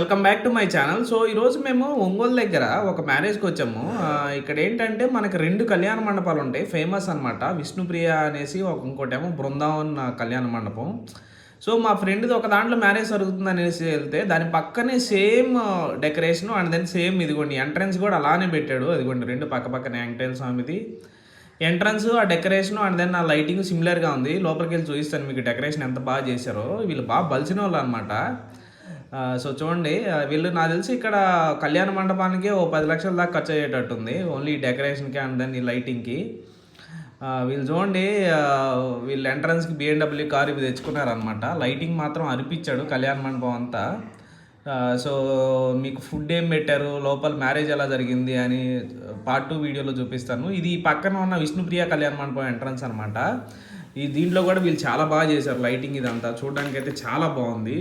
Welcome back to my channel. So, ఈరోజు మేము ఒంగోలు దగ్గర ఒక మ్యారేజ్‌కి వచ్చాము. ఇక్కడేంటంటే మనకి 2 కళ్యాణ మండపాలుంటాయి. ఫేమస్ అనమాట. విష్ణుప్రియ అనేసి ఇంకోటేమో బృందావన్ కళ్యాణ మండపం. సో, మా ఫ్రెండ్‌ది ఒక దాంట్లో మ్యారేజ్ జరుగుతుందనేసి ఎళ్తే దాని పక్కనే same decoration and then same ఇదిగోండి ఎంట్రన్స్ కూడా అలానే పెట్టాడు. అదిగోండి 2 పక్కనే వెంకటేశ్వర స్వామిది ఎంట్రన్స్, ఆ డెకరేషను అండ్ దెన్ ఆ లైటింగ్ సిమిలర్‌గా ఉంది. లోపలికెళ్ళి చూపిస్తాను మీకు డెకరేషన్ ఎంత బాగా చేశారో. వీళ్ళు బాగా బలిసినోళ్ళనమాట. సో, చూడండి వీళ్ళు నాకు తెలిసి ఇక్కడ కళ్యాణ మండపానికే ఓ 10,00,000 దాకా ఖర్చయ్యేటట్టుంది. ఓన్లీ డెకరేషన్‌కి అండ్ దెన్ ఈ లైటింగ్‌కి. వీళ్ళు చూడండి వీళ్ళు ఎంట్రన్స్‌కి బిఎండబ్ల్యూ కార్ ఇవి తెచ్చుకున్నారనమాట. లైటింగ్ మాత్రం అరిపిచ్చాడు కళ్యాణ మండపం అంతా. సో, మీకు ఫుడ్ ఏం పెట్టారు, లోపల మ్యారేజ్ ఎలా జరిగింది అని పార్ట్ 2 వీడియోలో చూపిస్తాను. ఇది పక్కన ఉన్న విష్ణుప్రియ కళ్యాణ మండపం ఎంట్రన్స్ అనమాట. దీంట్లో కూడా వీళ్ళు చాలా బాగా చేశారు లైటింగ్ ఇదంతా. చూడడానికైతే చాలా బాగుంది.